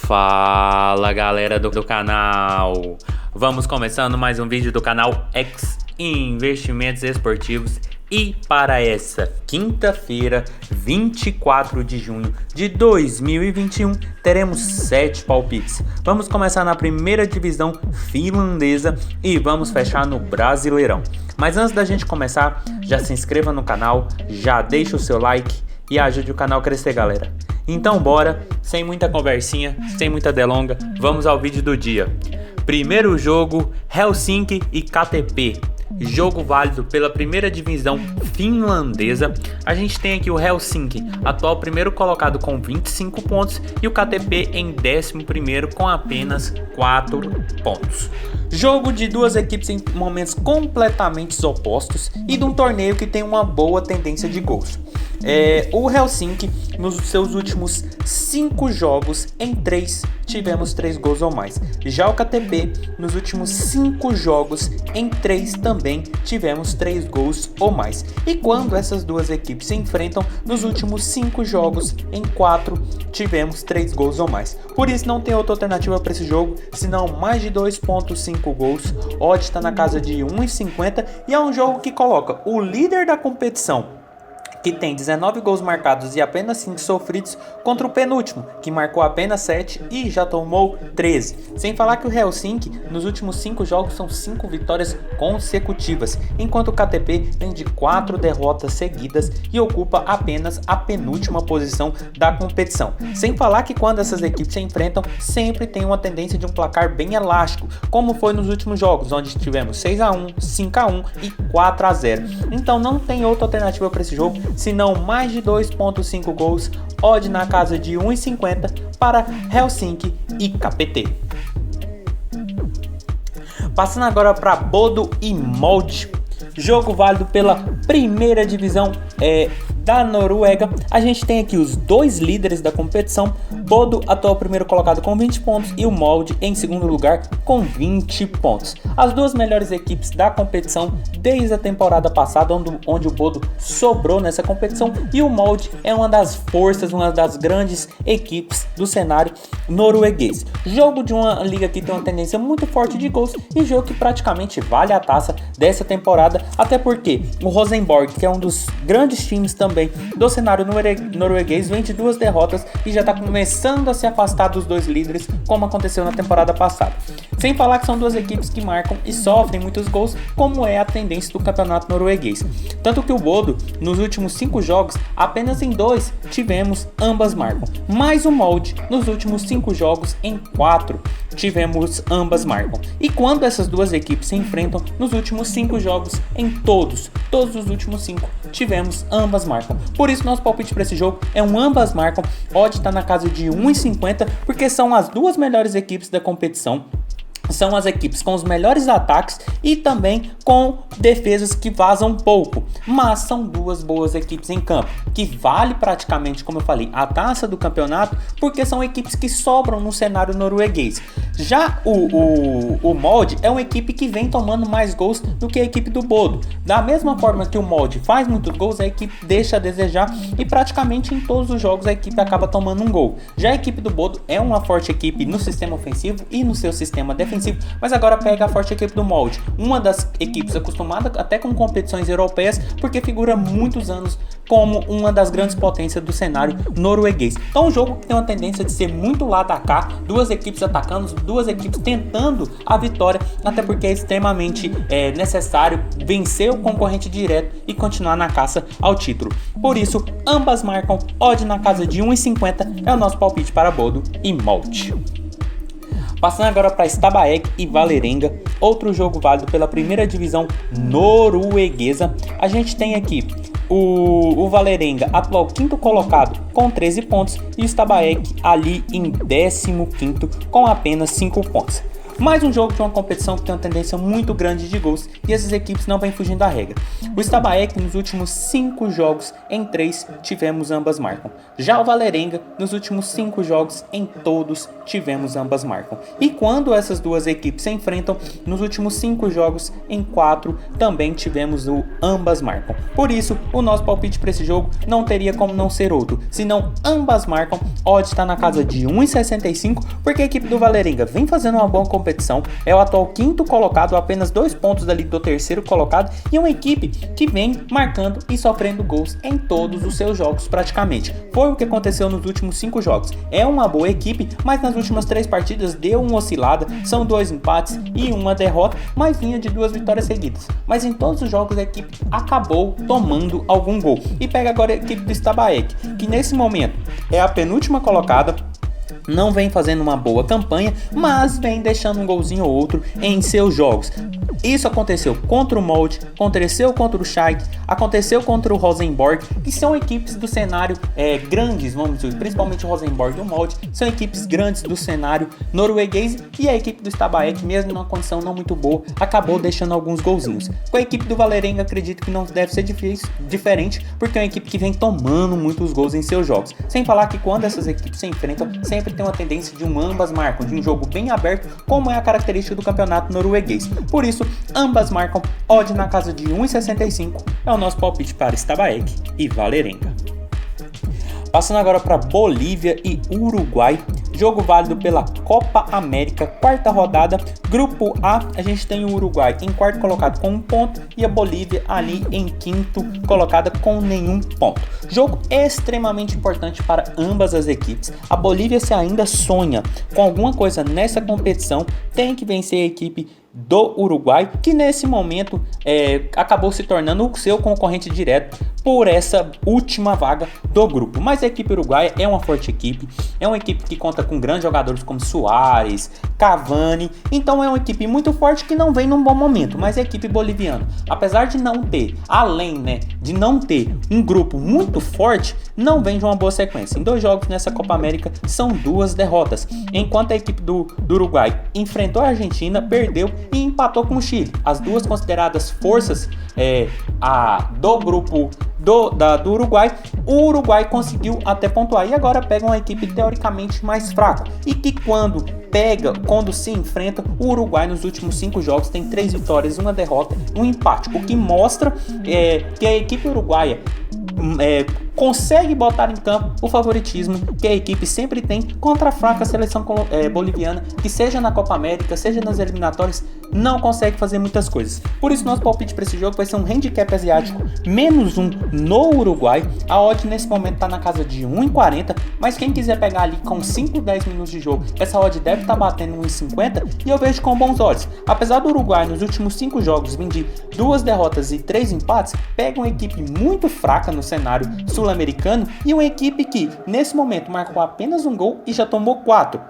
Fala galera do canal, vamos começando mais um vídeo do canal X Investimentos Esportivos. E para essa quinta-feira, 24 de junho de 2021, teremos 7 palpites. Vamos começar na primeira divisão finlandesa e vamos fechar no Brasileirão. Mas antes da gente começar, já se inscreva no canal, já deixa o seu like e ajude o canal a crescer, galera. Então bora, sem muita conversinha, sem muita delonga, vamos ao vídeo do dia. Primeiro jogo, Helsinki e KTP. Jogo válido pela primeira divisão finlandesa. A gente tem aqui o Helsinki, atual primeiro colocado com 25 pontos, e o KTP em 11º com apenas 4 pontos. Jogo de duas equipes em momentos completamente opostos e de um torneio que tem uma boa tendência de gols. O Helsinki, nos seus últimos 5 jogos, em 3 tivemos 3 gols ou mais. Já o KTP, nos últimos 5 jogos, em 3 também tivemos 3 gols ou mais. E quando essas duas equipes se enfrentam, nos últimos 5 jogos, em 4 tivemos 3 gols ou mais. Por isso não tem outra alternativa para esse jogo, senão mais de 2.5 gols. Odd está na casa de 1,50 e é um jogo que coloca o líder da competição, que tem 19 gols marcados e apenas 5 sofridos, contra o penúltimo, que marcou apenas 7 e já tomou 13. Sem falar que o Helsinki, nos últimos 5 jogos, são 5 vitórias consecutivas, enquanto o KTP vem de 4 derrotas seguidas e ocupa apenas a penúltima posição da competição. Sem falar que quando essas equipes se enfrentam, sempre tem uma tendência de um placar bem elástico, como foi nos últimos jogos, onde tivemos 6-1, 5-1 e 4-0. Então não tem outra alternativa para esse jogo, senão mais de 2.5 gols, odd na casa de 1,50 para Helsinki e KPT. Passando agora para Bodo e Molde, jogo válido pela primeira divisão da Noruega. A gente tem aqui os dois líderes da competição, Bodo, atual primeiro colocado com 20 pontos, e o Molde em segundo lugar com 20 pontos. As duas melhores equipes da competição desde a temporada passada, onde o Bodo sobrou nessa competição, e o Molde é uma das forças, uma das grandes equipes do cenário norueguês. Jogo de uma liga que tem uma tendência muito forte de gols e jogo que praticamente vale a taça dessa temporada, até porque o Rosenborg, que é um dos grandes times também do cenário norueguês, vem de 2 derrotas e já está começando a se afastar dos dois líderes, como aconteceu na temporada passada. Sem falar que são duas equipes que marcam e sofrem muitos gols, como é a tendência do campeonato norueguês. Tanto que o Bodo, nos últimos 5 jogos, apenas em 2 tivemos ambas marcam. Mas o Molde, nos últimos 5 jogos, em 4 tivemos ambas marcam. E quando essas duas equipes se enfrentam, nos últimos 5 jogos, em todos os últimos 5, tivemos ambas marcam. Por isso nosso palpite para esse jogo é um ambas marcam. Odd está na casa de 1,50, porque são as duas melhores equipes da competição. São as equipes com os melhores ataques e também com defesas que vazam pouco, mas são duas boas equipes em campo, que vale praticamente, como eu falei, a taça do campeonato, porque são equipes que sobram no cenário norueguês. Já o Molde é uma equipe que vem tomando mais gols do que a equipe do Bodo. Da mesma forma que o Molde faz muitos gols, a equipe deixa a desejar e praticamente em todos os jogos a equipe acaba tomando um gol. Já a equipe do Bodo é uma forte equipe no sistema ofensivo e no seu sistema defensivo, mas agora pega a forte equipe do Molde, uma das equipes acostumada até com competições europeias, porque figura muitos anos como uma das grandes potências do cenário norueguês. Então um jogo que tem uma tendência de ser muito lá atacar, duas equipes atacando, duas equipes tentando a vitória, até porque é extremamente necessário vencer o concorrente direto e continuar na caça ao título. Por isso, ambas marcam, odd na casa de 1,50 é o nosso palpite para Bodo e Molde. Passando agora para Stabæk e Vålerenga, outro jogo válido pela primeira divisão norueguesa. A gente tem aqui o Vålerenga, atual quinto colocado com 13 pontos, e o Stabæk ali em 15º com apenas 5 pontos. Mais um jogo de uma competição que tem uma tendência muito grande de gols e essas equipes não vêm fugindo da regra. O Stabaek, nos últimos 5 jogos, em 3 tivemos ambas marcam. Já o Valerenga, nos últimos 5 jogos, em todos tivemos ambas marcam. E quando essas duas equipes se enfrentam, nos últimos 5 jogos, em 4 também tivemos o ambas marcam. Por isso, o nosso palpite para esse jogo não teria como não ser outro, senão ambas marcam. Odd está na casa de 1,65, porque a equipe do Valerenga vem fazendo uma boa competição, é o atual 5º colocado, apenas 2 pontos dali do 3º colocado, e uma equipe que vem marcando e sofrendo gols em todos os seus jogos praticamente. Foi o que aconteceu nos últimos 5 jogos. É uma boa equipe, mas nas últimas 3 partidas deu uma oscilada, são 2 empates e uma derrota, mas vinha de 2 vitórias seguidas. Mas em todos os jogos a equipe acabou tomando algum gol. E pega agora a equipe do Stabaek, que nesse momento é a penúltima colocada, não vem fazendo uma boa campanha, mas vem deixando um golzinho ou outro em seus jogos. Isso aconteceu contra o Molde, aconteceu contra o Schalke, aconteceu contra o Rosenborg, que são equipes do cenário grandes, vamos dizer, principalmente o Rosenborg e o Molde, são equipes grandes do cenário norueguês, e a equipe do Stabaek, mesmo numa condição não muito boa, acabou deixando alguns golzinhos. Com a equipe do Valerenga, acredito que não deve ser diferente, porque é uma equipe que vem tomando muitos gols em seus jogos. Sem falar que quando essas equipes se enfrentam, sempre tem uma tendência de ambas marcam, de um jogo bem aberto, como é a característica do campeonato norueguês. Por isso, ambas marcam, odd na casa de 1,65 é o nosso palpite para Stabaek e Valerenga. Passando agora para Bolívia e Uruguai, jogo válido pela Copa América, 4ª rodada, grupo A, a gente tem o Uruguai em 4º colocado com 1 ponto e a Bolívia ali em 5º colocada com nenhum ponto. Jogo extremamente importante para ambas as equipes. A Bolívia, se ainda sonha com alguma coisa nessa competição, tem que vencer a equipe do Uruguai, que nesse momento acabou se tornando o seu concorrente direto por essa última vaga do grupo. Mas a equipe uruguaia é uma forte equipe, é uma equipe que conta com grandes jogadores como Suárez, Cavani, então é uma equipe muito forte que não vem num bom momento. Mas a equipe boliviana, apesar de não ter, de não ter um grupo muito forte, não vem de uma boa sequência. Em 2 jogos nessa Copa América são 2 derrotas, enquanto a equipe do Uruguai enfrentou a Argentina, perdeu e empatou com o Chile. As duas consideradas forças do grupo do Uruguai, o Uruguai conseguiu até pontuar e agora pega uma equipe teoricamente mais fraca e que quando se enfrenta, o Uruguai nos últimos 5 jogos tem 3 vitórias, 1 derrota, 1 empate, o que mostra que a equipe uruguaia consegue botar em campo o favoritismo que a equipe sempre tem contra a fraca seleção boliviana, que seja na Copa América, seja nas eliminatórias, não consegue fazer muitas coisas. Por isso nosso palpite para esse jogo vai ser um handicap asiático -1 no Uruguai. A odd nesse momento está na casa de 1,40, mas quem quiser pegar ali com 5, 10 minutos de jogo, essa odd deve estar batendo 1,50 e eu vejo com bons olhos. Apesar do Uruguai nos últimos 5 jogos vir de 2 derrotas e 3 empates, pega uma equipe muito fraca no cenário sul-americano e uma equipe que nesse momento marcou apenas 1 gol e já tomou 4.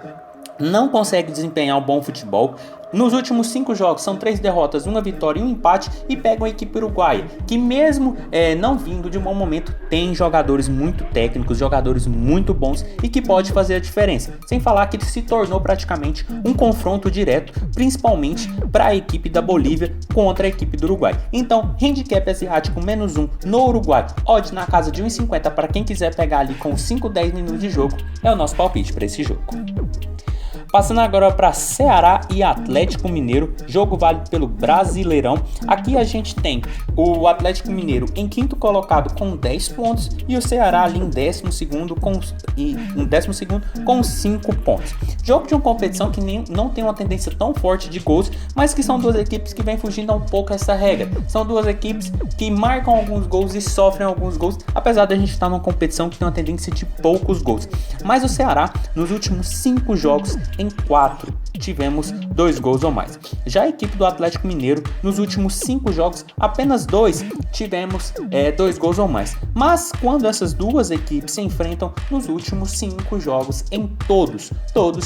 Não consegue desempenhar um bom futebol. Nos últimos 5 jogos são 3 derrotas, 1 vitória e 1 empate, e pega uma equipe uruguaia que mesmo não vindo de um bom momento, tem jogadores muito técnicos, jogadores muito bons e que pode fazer a diferença. Sem falar que ele se tornou praticamente um confronto direto, principalmente para a equipe da Bolívia contra a equipe do Uruguai. Então, handicap asiático -1 no Uruguai, odd na casa de 1,50 para quem quiser pegar ali com 5, 10 minutos de jogo, é o nosso palpite para esse jogo. Passando agora para Ceará e Atlético Mineiro, jogo válido pelo Brasileirão. Aqui a gente tem o Atlético Mineiro em 5º colocado com 10 pontos e o Ceará ali em 12º com 5 pontos. Jogo de uma competição que não tem uma tendência tão forte de gols, mas que são 2 equipes que vêm fugindo um pouco essa regra. São 2 equipes que marcam alguns gols e sofrem alguns gols, apesar de a gente estar numa competição que tem uma tendência de poucos gols. Mas o Ceará, nos últimos 5 jogos, em 4 tivemos 2 gols ou mais. Já a equipe do Atlético Mineiro, nos últimos 5 jogos, apenas 2 tivemos 2 gols ou mais. Mas quando essas duas equipes se enfrentam, nos últimos 5 jogos, em todos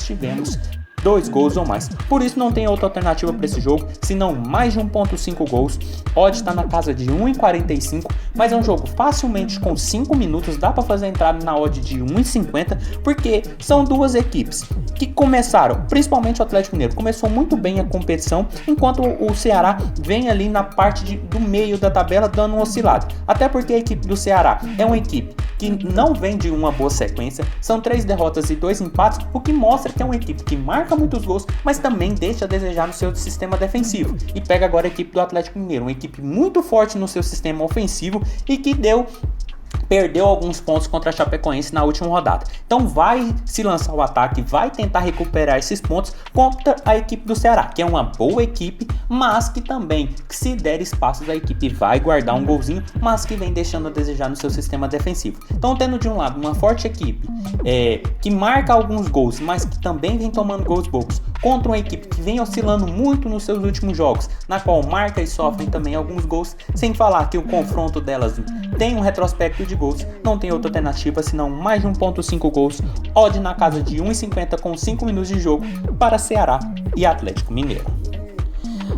tivemos 2 gols ou mais. Por isso não tem outra alternativa para esse jogo, senão mais de 1.5 gols. Odd está na casa de 1,45, mas é um jogo facilmente com 5 minutos, dá para fazer a entrada na odd de 1,50, porque são duas equipes que começaram, principalmente o Atlético Mineiro, começou muito bem a competição, enquanto o Ceará vem ali na parte do meio da tabela dando um oscilado. Até porque a equipe do Ceará é uma equipe que não vem de uma boa sequência, são 3 derrotas e 2 empates, o que mostra que é uma equipe que marca muitos gols, mas também deixa a desejar no seu sistema defensivo. E pega agora a equipe do Atlético Mineiro, uma equipe muito forte no seu sistema ofensivo e que perdeu alguns pontos contra a Chapecoense na última rodada. Então vai se lançar o ataque, vai tentar recuperar esses pontos contra a equipe do Ceará, que é uma boa equipe, mas que também, que se der espaços, a equipe vai guardar um golzinho, mas que vem deixando a desejar no seu sistema defensivo. Então tendo de um lado uma forte equipe que marca alguns gols, mas que também vem tomando gols bobos, contra uma equipe que vem oscilando muito nos seus últimos jogos, na qual marca e sofrem também alguns gols, sem falar que o confronto delas tem um retrospecto de gols, não tem outra alternativa senão mais de 1.5 gols, odd na casa de 1,50 com 5 minutos de jogo para Ceará e Atlético Mineiro.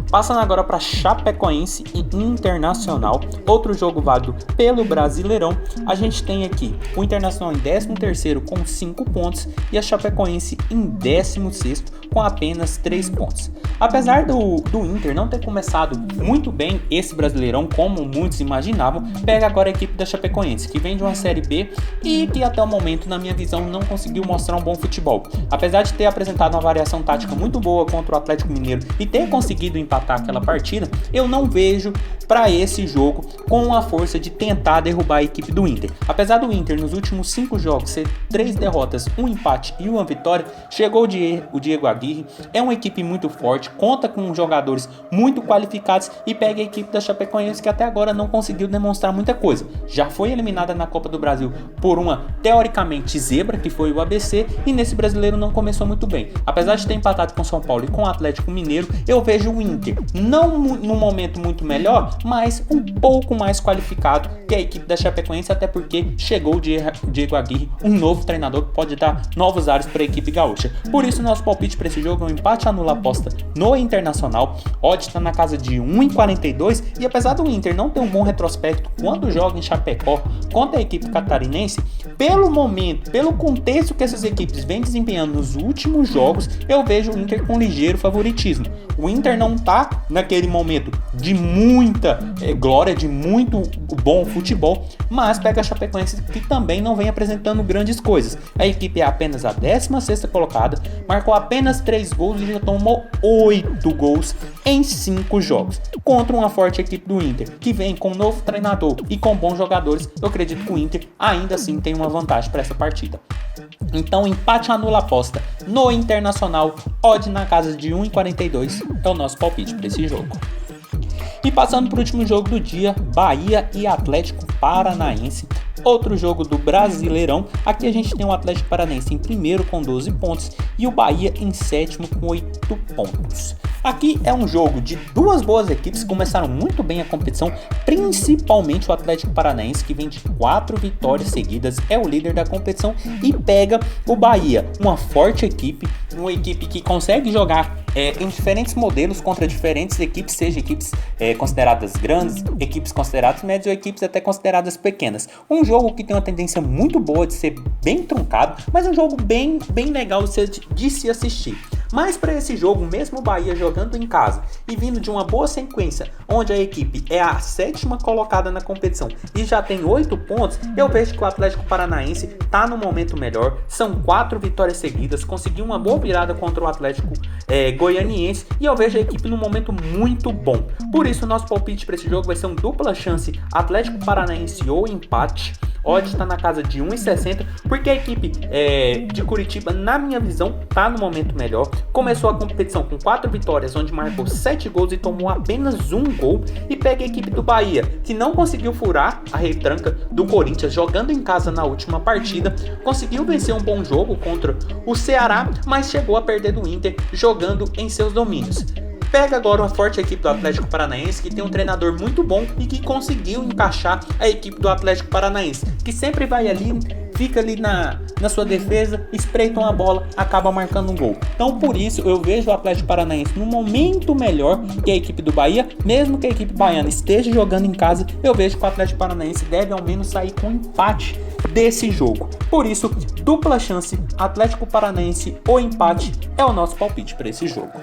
Passando agora para Chapecoense e Internacional, outro jogo válido pelo Brasileirão. A gente tem aqui o Internacional em 13º com 5 pontos e a Chapecoense em 16º com apenas 3 pontos. Apesar do Inter não ter começado muito bem esse Brasileirão, como muitos imaginavam, pega agora a equipe da Chapecoense, que vem de uma Série B e que até o momento, na minha visão, não conseguiu mostrar um bom futebol. Apesar de ter apresentado uma variação tática muito boa contra o Atlético Mineiro e ter conseguido empatar aquela partida, eu não vejo para esse jogo com a força de tentar derrubar a equipe do Inter. Apesar do Inter nos últimos 5 jogos ser 3 derrotas, 1 empate e 1 vitória, chegou o Diego Aguirre, é uma equipe muito forte, conta com jogadores muito qualificados e pega a equipe da Chapecoense que até agora não conseguiu demonstrar muita coisa. Já foi eliminada na Copa do Brasil por uma teoricamente zebra, que foi o ABC, e nesse brasileiro não começou muito bem. Apesar de ter empatado com São Paulo e com o Atlético Mineiro, eu vejo o Inter não num momento muito melhor, mas um pouco mais qualificado que a equipe da Chapecoense, até porque chegou o Diego Aguirre, um novo treinador que pode dar novos ares para a equipe gaúcha. Por isso, nosso palpite para esse jogo é um empate anula aposta no Internacional. Odd está na casa de 1,42 e apesar do Inter não ter um bom retrospecto quando joga em Chapecó contra a equipe catarinense, pelo momento, pelo contexto que essas equipes vêm desempenhando nos últimos jogos, eu vejo o Inter com ligeiro favoritismo. O Inter não está naquele momento de muita glória, de muito bom futebol, mas pega a Chapecoense que também não vem apresentando grandes coisas. A equipe é apenas a 16ª colocada, marcou apenas 3 gols e já tomou 8 gols em 5 jogos. Contra uma forte equipe do Inter, que vem com um novo treinador e com bons jogadores, eu acredito que o Inter ainda assim tem uma vantagem para essa partida. Então, empate anula aposta no Internacional, odd na casa de 1,42 é o nosso palpite para esse jogo. E passando para o último jogo do dia, Bahia e Atlético Paranaense. Outro jogo do Brasileirão, aqui a gente tem o Atlético Paranaense em primeiro com 12 pontos e o Bahia em sétimo com 8 pontos. Aqui é um jogo de duas boas equipes que começaram muito bem a competição, principalmente o Atlético Paranaense, que vem de 4 vitórias seguidas, é o líder da competição, e pega o Bahia, uma forte equipe, uma equipe que consegue jogar em diferentes modelos contra diferentes equipes, seja equipes consideradas grandes, equipes consideradas médias ou equipes até consideradas pequenas. Um jogo que tem uma tendência muito boa de ser bem truncado, mas um jogo bem legal de se assistir. Mas para esse jogo, mesmo o Bahia jogando em casa e vindo de uma boa sequência, onde a equipe é a 7ª colocada na competição e já tem 8 pontos, eu vejo que o Atlético Paranaense está no momento melhor. São 4 vitórias seguidas, conseguiu uma boa virada contra o Atlético Goianiense e eu vejo a equipe num momento muito bom. Por isso, o nosso palpite para esse jogo vai ser um dupla chance Atlético Paranaense ou empate. Odd está na casa de 1,60, porque a equipe de Curitiba, na minha visão, está no momento melhor. Começou a competição com 4 vitórias, onde marcou 7 gols e tomou apenas 1 gol. E pega a equipe do Bahia, que não conseguiu furar a retranca do Corinthians, jogando em casa na última partida. Conseguiu vencer um bom jogo contra o Ceará, mas chegou a perder do Inter, jogando em seus domínios. Pega agora uma forte equipe do Atlético Paranaense, que tem um treinador muito bom e que conseguiu encaixar a equipe do Atlético Paranaense, que sempre vai ali fica ali na sua defesa, espreita uma bola, acaba marcando um gol. Então por isso eu vejo o Atlético Paranaense num momento melhor que a equipe do Bahia, mesmo que a equipe baiana esteja jogando em casa, eu vejo que o Atlético Paranaense deve ao menos sair com empate desse jogo. Por isso, dupla chance, Atlético Paranaense ou empate é o nosso palpite para esse jogo.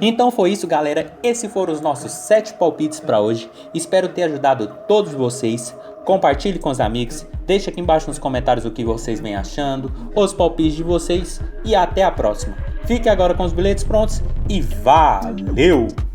Então foi isso, galera. Esses foram os nossos 7 palpites para hoje. Espero ter ajudado todos vocês. Compartilhe com os amigos. Deixe aqui embaixo nos comentários o que vocês vêm achando, os palpites de vocês e até a próxima. Fique agora com os bilhetes prontos e valeu!